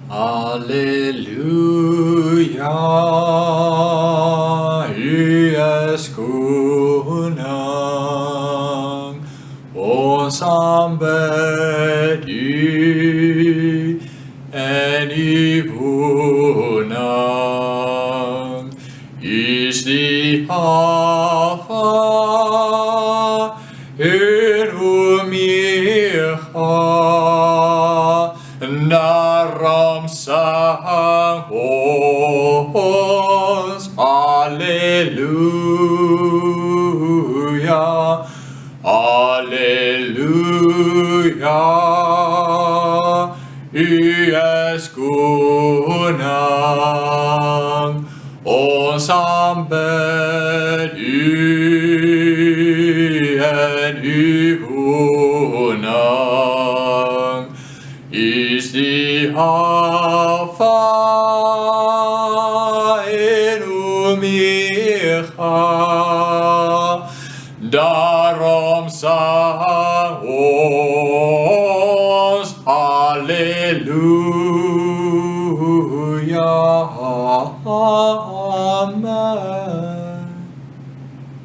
Halleluja, Ies Konung, ons aanbid U en U woning. U is die Alpha en Omega, daarom sang ons Halleluja, Halleluja, U is Koning, ons aanbid U en U woning. Is die Alpha en Omega, daarom sang ons Halleluja.